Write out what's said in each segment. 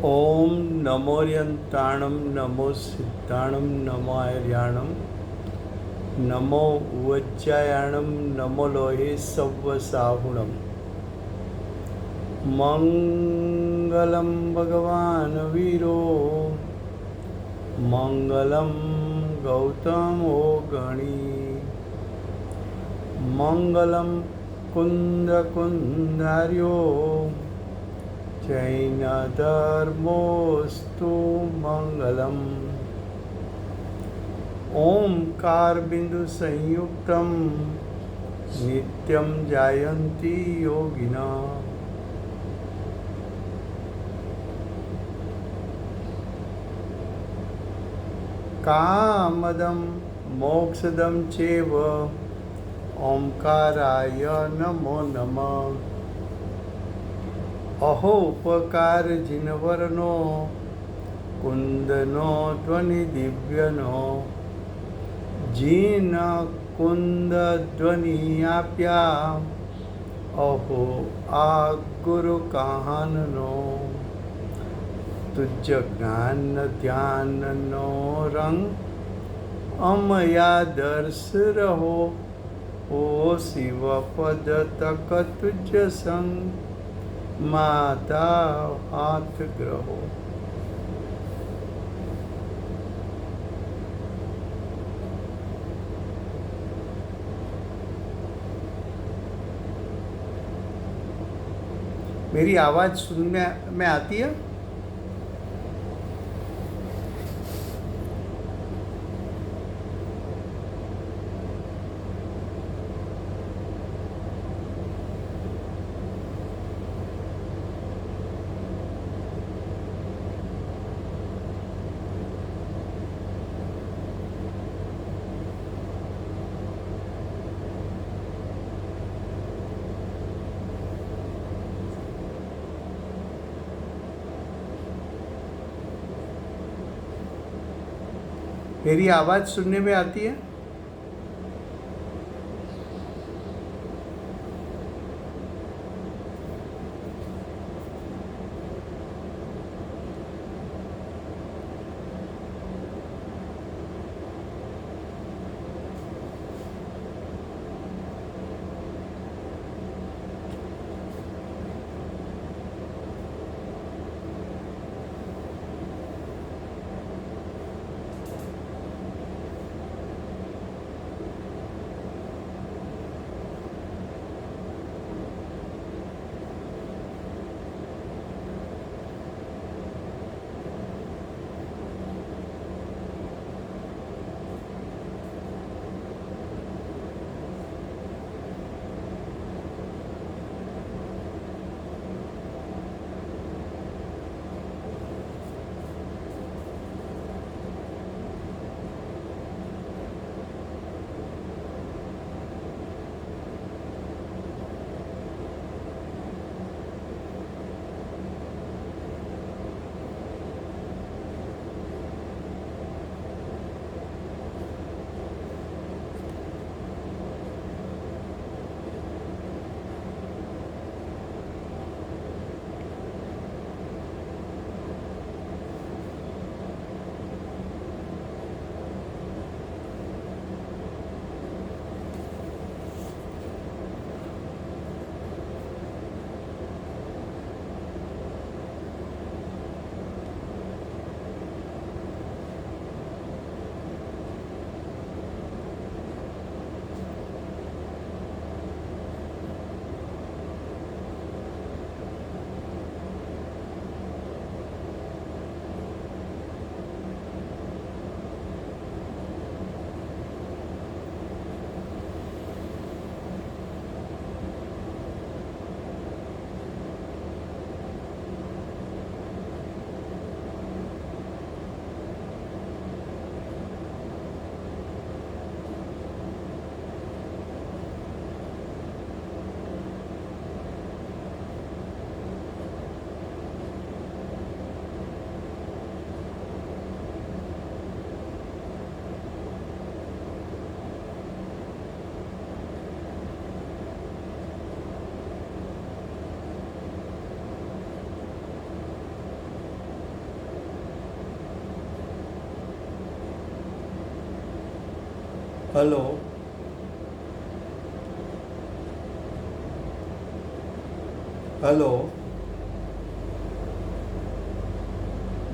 ओम नमोर्यंत्राणम नमो सिद्धाणम नमो आर्याणम नमो उज्जयाणम नमो लोहे सव्वसाहुणम मंगलम भगवान वीरो मंगलम गौतमो गणी मंगलम कुंद कुंदार्यो जैन धर्मोस्तु मंगलम ओंकार बिंदु संयुक्तम नित्यं जायन्ति योगिना कामदं मोक्षदं चैव ओंकाराय नमो नमः अहोपकार जिनवरनो कुंदनो ध्वनि दिव्यनो जिन कुंद ध्वनि आप्या अहो आ गुरु कहाननो तुझ ज्ञान ध्यान नो रंग अमया दर्श रहो ओ शिव पद तक तुझ संग माता हाथ ग्रहो। मेरी आवाज़ सुनने में आती है? मेरी आवाज़ सुनने में आती है? हेलो हेलो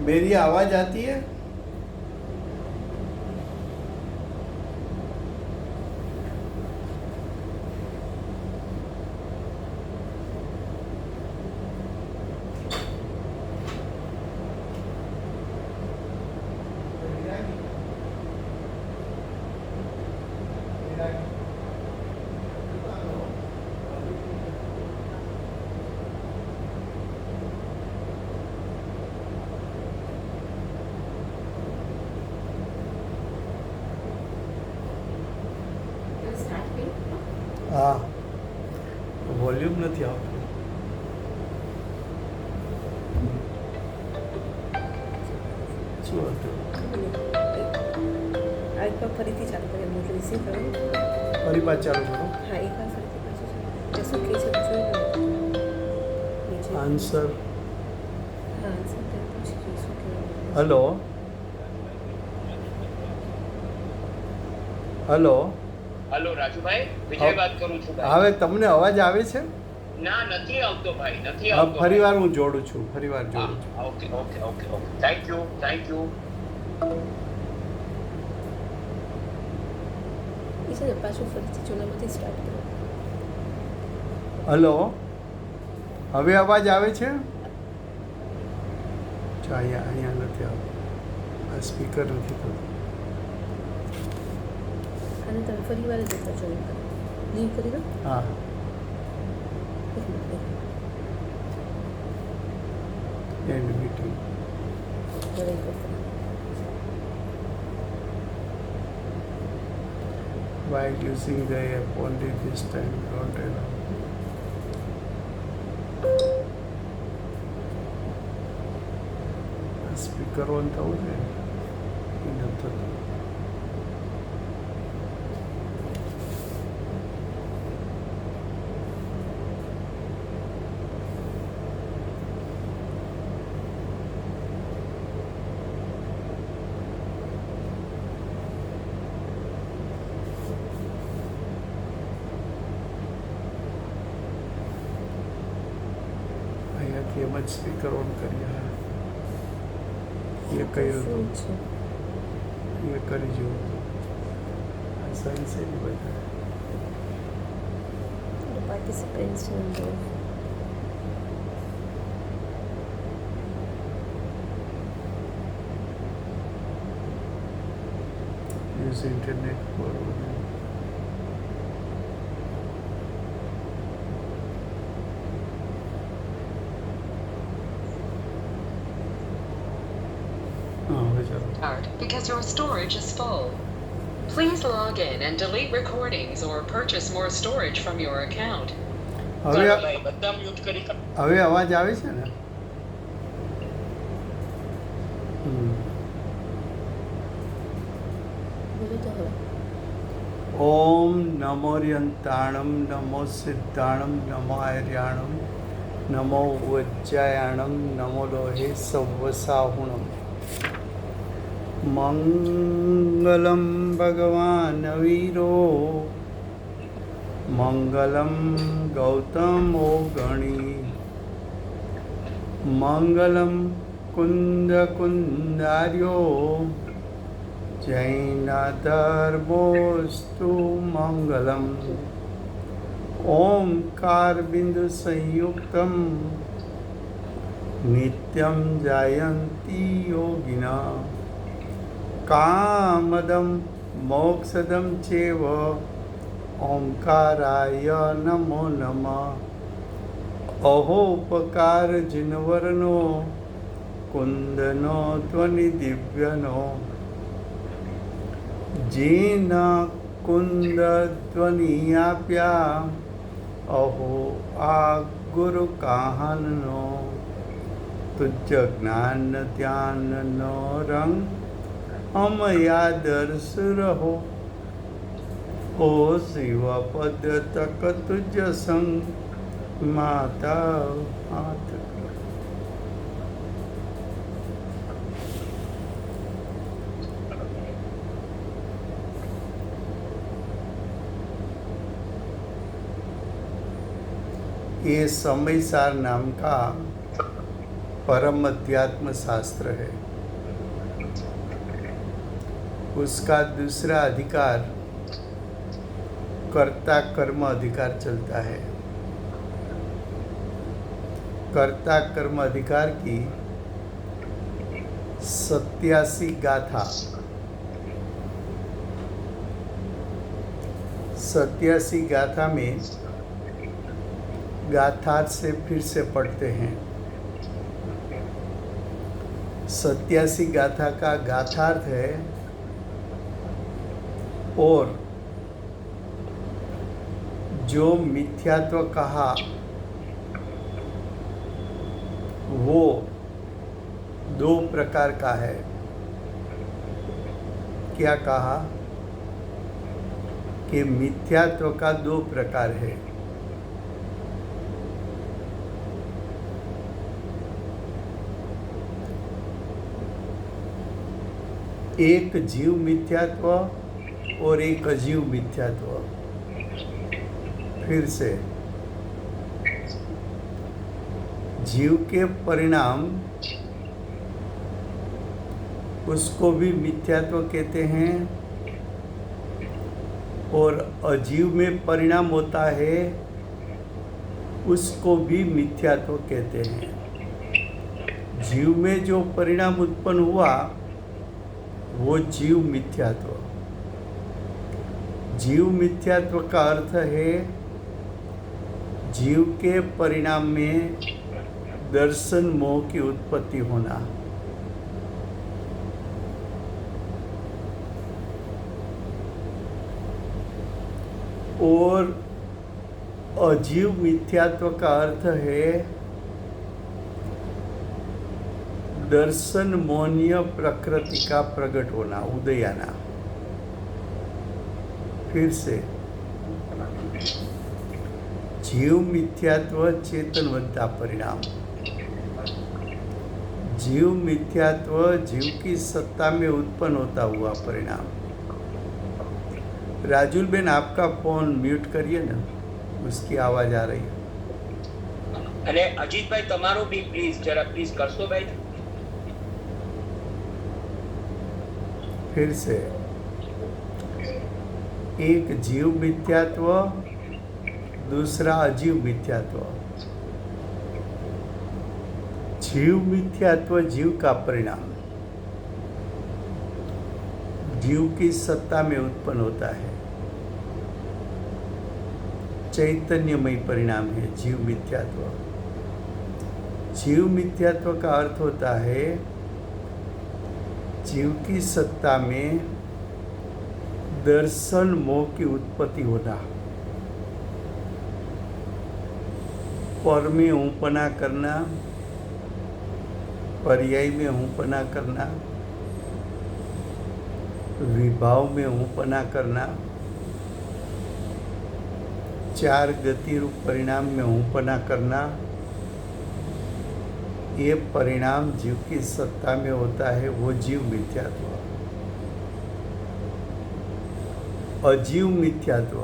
मेरी आवाज़ आती है? હા, વોલ્યુમ નથી આવતું. શું હતું? આ એક વાર ફરીથી ચાલુ કરીએ, હું રિસીવ કરું. ફરી પાછું ચાલુ કરો. હા, એક વાર ફરીથી પાછું ચાલુ. શું કહે છે જોઈ લો. આન્સર. હા, આન્સર તો પૂછી જોઈએ શું કહેવાનું. હલો હલો હલો રાજુભાઈ, વિજય વાત કરું છું ભાઈ. હવે તમને અવાજ આવે છે? ના, નથી આવતો ભાઈ, નથી હવે આવતો. ફરી વાર હું જોડું છું, ફરી વાર જોડું છું. Okay okay okay okay, thank you thank you. એ છે ને પાછું ફરીથી જૂનામાંથી સ્ટાર્ટ કરો. હલો હવે અવાજ આવે છે? અહીંયા અહીંયા નથી આવતો, આ સ્પીકર નથી થતું. અને તમે ફરી વાર જ એકવાર જોઈન કરો. લીવ કરી દો. હા, એક મિનિટ. And meeting. હવે એક વખત. While using the app only this time, don't allow. Speaker on થવું છે એ નથી થતું. અહીંયાથી એમ જ સ્પીકર ઓન કરીએ. એ કહ્યું શું છે? એ કરી જુઓ. આ સારી છે ને બધા. Participants number. Use internet for હવે ચાલો. Because your storage is full. Please log in and delete recordings or purchase more storage from your account. હવે ચાલો ભાઈ, બધા મ્યુટ કરી. હવે અવાજ આવે છે ને? બોલો તો હવે. ઓમ નમો ર્યંતાણમ નમો સિદ્ધાણમ નમો આર્યાણમ નમો વજ્જાયાણમ નમો લોહે સવસાહુણમ. મંગલમ ભગવાન વીરો મંગલમ ગૌતમો ગણી મંગલમ કુંદ કુંદાર્યો જૈનધર્મોસ્તુ મંગલમ. ઓમકાર બિંદુ સંયુક્તમ નિત્યમ જયંતી યોગિના કામદમ મોક્ષદમ ચેવ ઓમકારાય નમો નમઃ. અહોપકાર જિનવરનો કુંદનો ધ્વનિ દિવ્યનો જીન કુંદ ધ્વનિ આપ્યા અહો આ ગુરુ કાહનનો. તુજ જ્ઞાન ધ્યાનનો રંગ અમયા દર્શ રહો. ઓ શિવ પદ તક તુજ સંગ માતા હાથ. ये समयसार नाम का परम अध्यात्म शास्त्र है। उसका दूसरा अधिकार कर्ता कर्म अधिकार चलता है। कर्ता कर्म अधिकार की 87 गाथा 87 गाथा में गाथार्थ से फिर से पढ़ते हैं। 87 गाथा का गाथार्थ है और जो मिथ्यात्व कहा वो 2 प्रकार का है। क्या कहा कि मिथ्यात्व का 2 प्रकार है। एक जीव मिथ्यात्व और एक अजीव मिथ्यात्व। फिर से, जीव के परिणाम उसको भी मिथ्यात्व कहते हैं और अजीव में परिणाम होता है उसको भी मिथ्यात्व कहते हैं। जीव में जो परिणाम उत्पन्न हुआ वो जीव मिथ्यात्व। जीव मिथ्यात्व का अर्थ है जीव के परिणाम में दर्शन मोह की उत्पत्ति होना। और अजीव मिथ्यात्व का अर्थ है दर्शन मोहनीय प्रकृति का प्रकट होना, उदयाना। फिर से, जीव मिथ्यात्व चेतनवंता परिणाम। जीव मिथ्यात्व जीव की सत्ता में उत्पन्न होता हुआ परिणाम। राजुल बेन, आपका फोन म्यूट करिए ना, उसकी आवाज आ रही है। अरे अजीत भाई તમારો भी प्लीज जरा प्लीज करसो भाई। फिर से, एक जीव मिथ्यात्व, दूसरा अजीव मिथ्यात्व। जीव मिथ्यात्व जीव का परिणाम, जीव की सत्ता में उत्पन्न होता है, चैतन्यमय परिणाम है जीव मिथ्यात्व। जीव मिथ्यात्व का अर्थ होता है जीव की सत्ता में दर्शन मोह की उत्पत्ति होना, पर में ऊपना करना, पर्याय में ऊपना करना, विभाव में ऊपना करना, 4 गति रूप परिणाम में ऊपना करना। ये परिणाम जीव की सत्ता में होता है, वो जीव मिथ्यात्व। अजीव मिथ्यात्व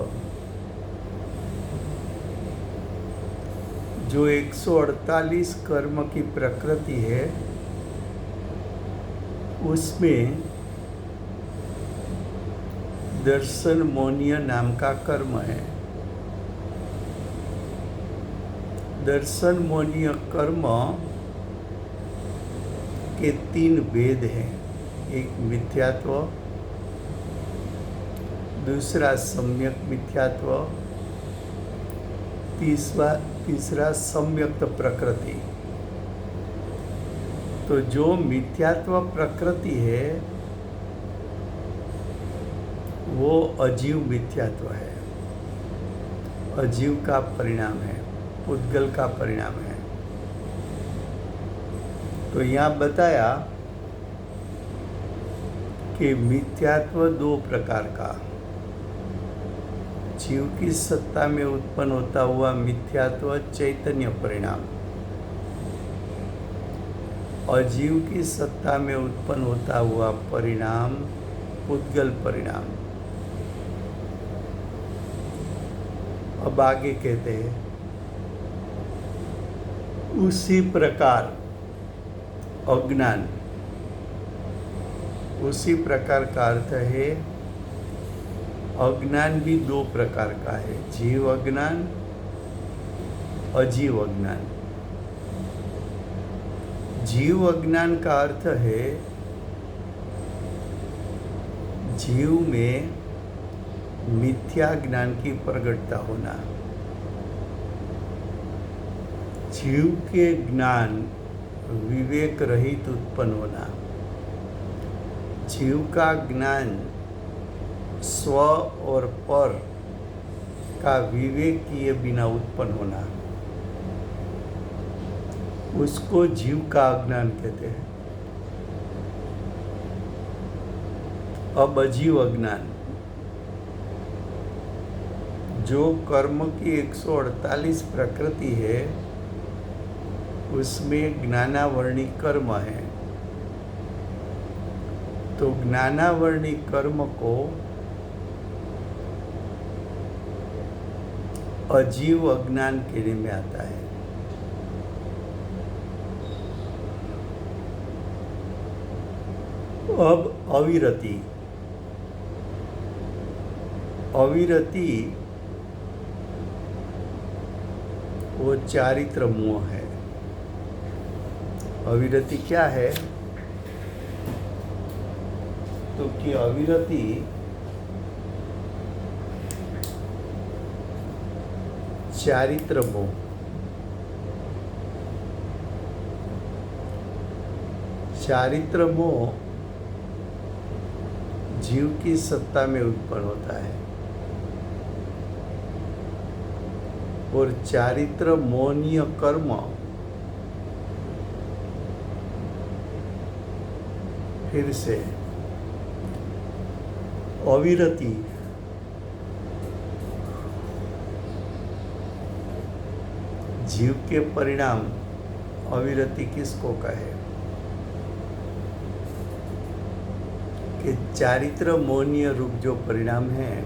जो 148 कर्म की प्रकृति है, उसमें दर्शन मोहनीय नाम का कर्म है। दर्शन मोहनीय कर्म के 3 भेद हैं। एक मिथ्यात्व, दूसरा सम्यक मिथ्यात्व, तीसरा सम्यक्त प्रकृति। तो जो मिथ्यात्व प्रकृति है वो अजीव मिथ्यात्व है, अजीव का परिणाम है, पुद्गल का परिणाम है। तो यहाँ बताया कि मिथ्यात्व 2 प्रकार का, जीव की सत्ता में उत्पन्न होता हुआ मिथ्यात्व चैतन्य परिणाम, अजीव की सत्ता में उत्पन्न होता हुआ परिणाम पुद्गल परिणाम। अब आगे कहते हैं उसी प्रकार अज्ञान, उसी प्रकार का अर्थ है अज्ञान भी दो प्रकार का है, जीव अज्ञान, अजीव अज्ञान। जीव अज्ञान का अर्थ है जीव में मिथ्या ज्ञान की प्रगटता होना, जीव के ज्ञान विवेक रहित उत्पन्न होना, जीव का ज्ञान स्व और पर का विवेक किए बिना उत्पन्न होना, उसको जीव का अज्ञान कहते हैं। अब अजीव अज्ञान, जो कर्म की 148 प्रकृति है, उसमें ज्ञानावर्णी कर्म है। तो ज्ञानावर्णी कर्म को अजीव अज्ञान कहने में आता है। अब अविरति, अविरति वो चारित्र मोह है। अविरति क्या है? तो कि अविरति चारित्र मोह, चारित्र मोह जीव की सत्ता में उत्पन्न होता है और चारित्र मोहनीय कर्म फिर से अविरति जीव के परिणाम। अविरति किसको कहे? कि चारित्र मोहनीय रूप जो परिणाम है,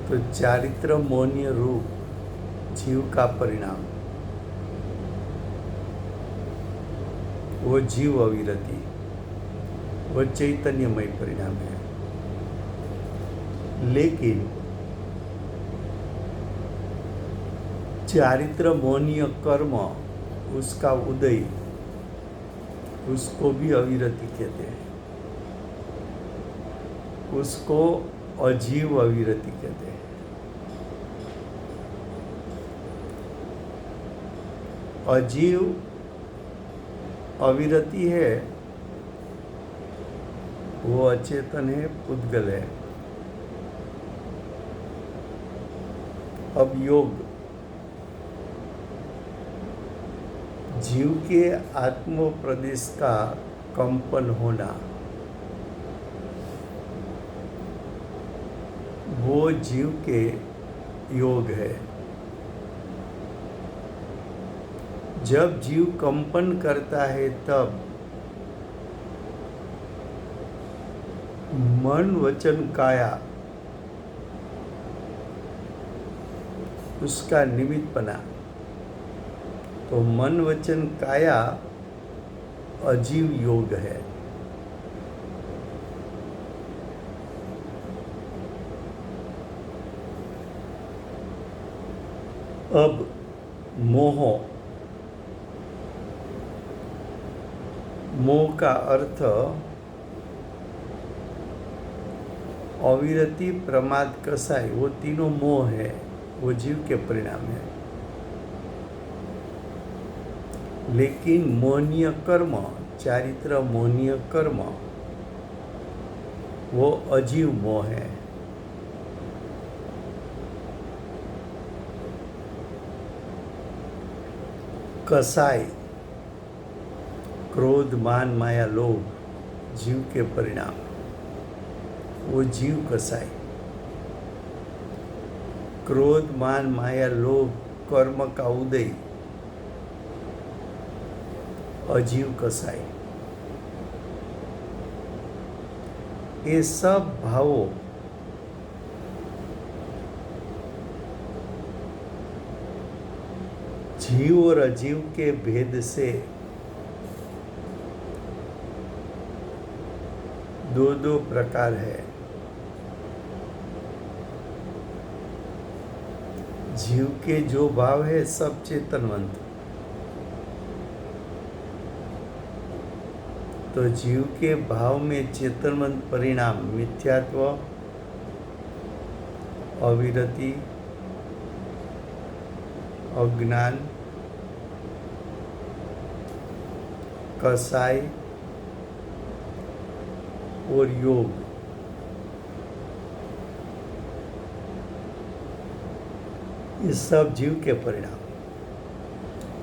तो चारित्र मोहनीय रूप जीव का परिणाम, वो जीव अविरति, वो चैतन्यमय परिणाम है। लेकिन चारित्र मोहनीय कर्म, उसका उदय, उसको भी अविरति कहते हैं, उसको अजीव अविरति कहते हैं। अजीव अविरति है, वो अचेतन है, पुद्गल है। अब योग, जीव के आत्म प्रदेश का कंपन होना, वो जीव के योग है। जब जीव कंपन करता है तब मन वचन काया उसका निमित्त बना, तो मन वचन काया अजीव योग है। अब मोह, मोह का अर्थ अविरति, प्रमाद, कसाई, वो तीनों मोह है, वो जीव के परिणाम है। लेकिन मोहनीय कर्म, चारित्र मोहनीय कर्म, वो अजीव मोह है। कसाई, क्रोध, मान, माया, लोभ, जीव के परिणाम, वो जीव कसाई। क्रोध, मान, माया, लोभ, कर्म का उदय, अजीव कसाई। ये सब भावों जीव और अजीव के भेद से दो दो प्रकार है। जीव के जो भाव है सब चेतनवंत, तो जीव के भाव में चेतनवंत परिणाम मिथ्यात्व, अविरति, अज्ञान, कसाय और योग, ये सब जीव के परिणाम।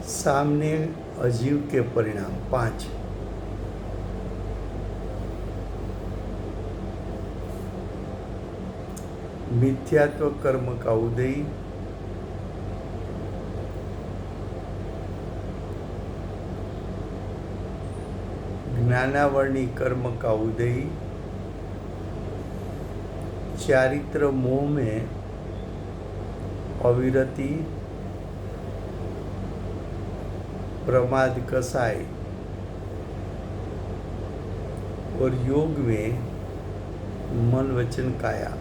सामने अजीव के परिणाम 5। मिथ्यात्व कर्म का उदय, ज्ञानावरणी कर्म का उदय, चारित्र मोह में अविरति, प्रमाद कसाय और योग में मन वचन काया।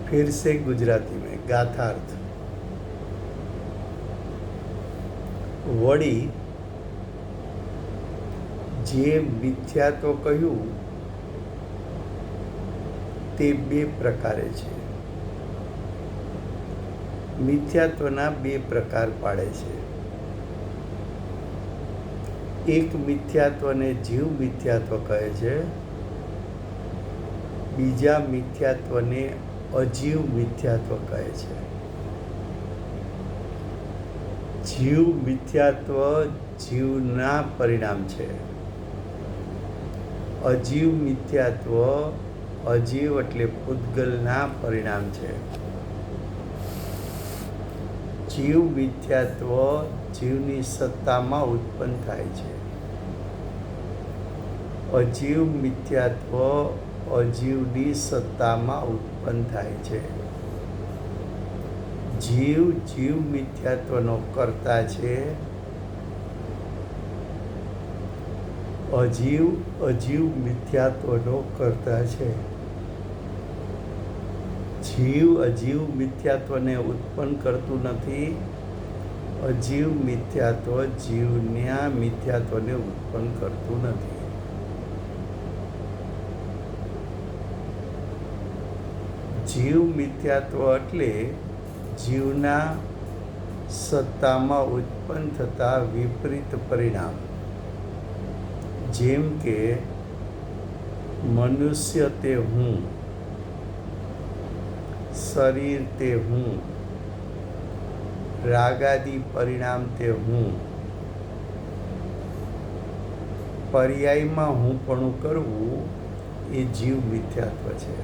फिर से गुजराती में गाथार्थ। वड़ी जे मिथ्यात्व કહ્યું તે બે પ્રકારે છે। મિથ્યાત્વના બે પ્રકાર પાડે છે। એક મિથ્યાત્વને જીવ મિથ્યાત્વ કહે છે, બીજા મિથ્યાત્વને અજીવ મિથ્યાત્વ કહે છે। જીવ મિથ્યાત્વ જીવના પરિણામ છે, અજીવ મિથ્યાત્વ અજીવ એટલે પૂતગલના પરિણામ છે। જીવ મિથ્યાત્વ જીવની સત્તામાં ઉત્પન્ન થાય છે, અજીવ મિથ્યાત્વ અજીવની સત્તામાં ઉત્પન્ન થાય છે। જીવ જીવ મિથ્યાત્વનો કર્તા છે, અજીવ અજીવ મિથ્યાત્વનો કર્તા છે। જીવ અજીવ મિથ્યાત્વને ઉત્પન્ન કરતું નથી, અજીવ મિથ્યાત્વ જીવના મિથ્યાત્વને ઉત્પન્ન કરતું નથી। જીવ મિથ્યાત્વ એટલે જીવના સત્તામાં ઉત્પન્ન થતા વિપરીત પરિણામ, જેમ કે મનુષ્ય તે હું, શરીર તે હું, રાગાદી પરિણામ તે હું। પર્યાયમાં હુંપણું કરવું એ જીવ મિથ્યાત્વ છે,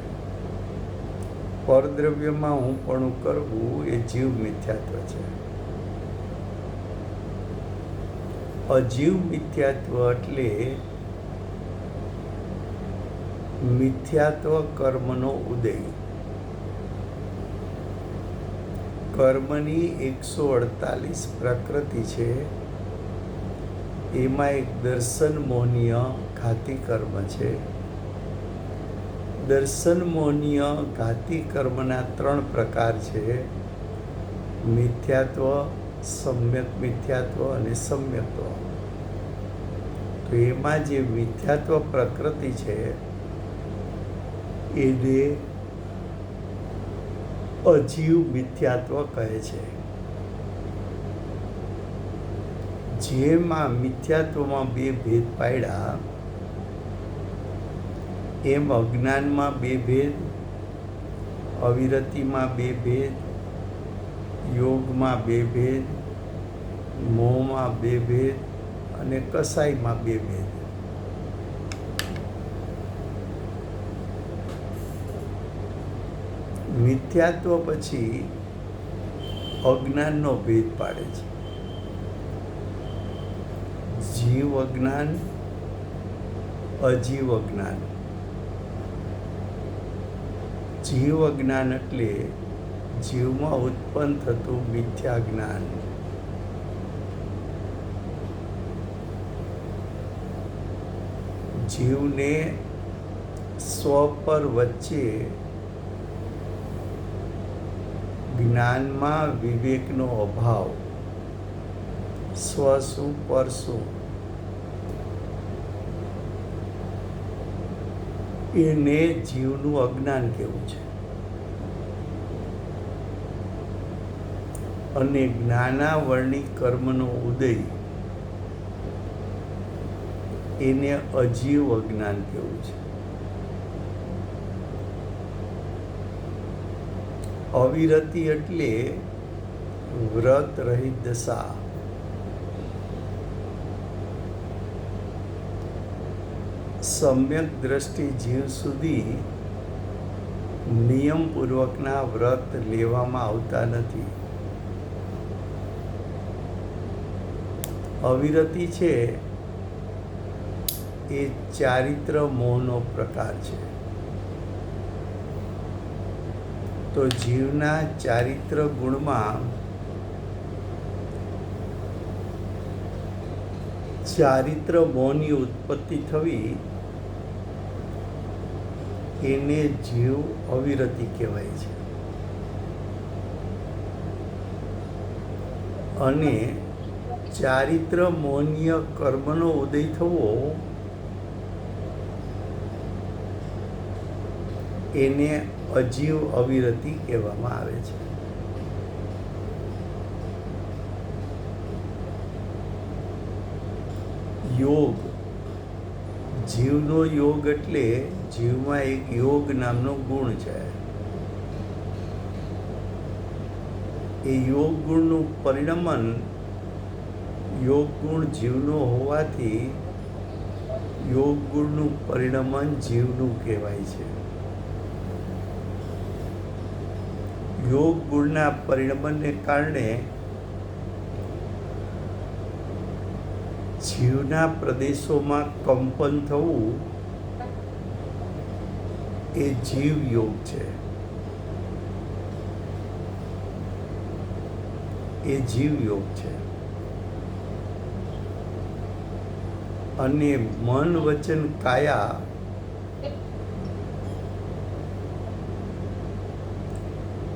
પરદ્રવ્યમાં હુંપણું કરવું એ જીવ મિથ્યાત્વ છે। અજીવ મિથ્યાત્વ એટલે મિથ્યાત્વ કર્મનો ઉદય। કર્મની 148 પ્રકૃતિ છે, એમાં એક દર્શન મોહનીય ઘાતી કર્મ છે। દર્શન મોહનીય ઘાતી કર્મના 3 પ્રકાર છે, મિથ્યાત્વ, સમ્યક મિથ્યાત્વ અને સમ્યક્ત્વ। તો એમાં જે મિથ્યાત્વ પ્રકૃતિ છે એને અજીવ મિથ્યાત્વ કહે છે। જેમાં મિથ્યાત્વમાં 2 ભેદ પાડ્યા, એમ અજ્ઞાનમાં 2 ભેદ, અવિરતિમાં 2 ભેદ, યોગમાં 2 ભેદ, મોહમાં 2 ભેદ અને કસાઈમાં 2 ભેદ। મિથ્યાત્વ પછી અજ્ઞાનનો ભેદ પાડે છે, જીવ અજ્ઞાન, અજીવ અજ્ઞાન। જીવ અજ્ઞાન એટલે જીવમાં ઉત્પન્ન થતું મિથ્યા જ્ઞાન. જીવને સ્વ પર વચ્ચે જ્ઞાનમાં વિવેકનો અભાવ, સ્વ શું પર શું, એને જીવનું અજ્ઞાન કહેવું છે. અને જ્ઞાનાવર્ણી કર્મનો ઉદય, એને અજીવ અજ્ઞાન કહેવું છે. અવિરતિ એટલે વ્રત રહિત દશા. સમ્યક દ્રષ્ટિ જીવ સુધી નિયમપૂર્વકના વ્રત લેવામાં આવતા નથી. અવિરતિ છે એ ચારિત્ર મોહનો પ્રકાર છે. તો જીવના ચારિત્ર ગુણમાં ચારિત્ર મોહની ઉત્પત્તિ થવી, એને જીવ અવિરતિ કહેવાય છે. અને ચારિત્ર મોહનીય કર્મનો ઉદય થવો, એને અજીવ અવિરતિ કહેવામાં આવે છે. યોગ, જીવનો યોગ એટલે જીવમાં એક યોગ નામનો ગુણ છે. એ યોગ ગુણનું પરિણમન, યોગ ગુણ જીવનો હોવાથી યોગ ગુણનું પરિણમન જીવનું કહેવાય છે. યોગ ગુણના પરિણમનને કારણે જીવના પ્રદેશોમાં કંપન થવું, એ જીવ યોગ છે. એ જીવ યોગ છે. અને મન વચન કાયા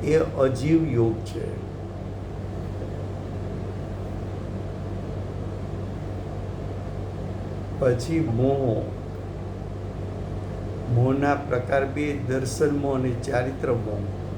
એ અજીવ યોગ છે. પછી મોહ, મોહના પ્રકાર બે, દર્શન મોહ અને ચારિત્ર મોહ.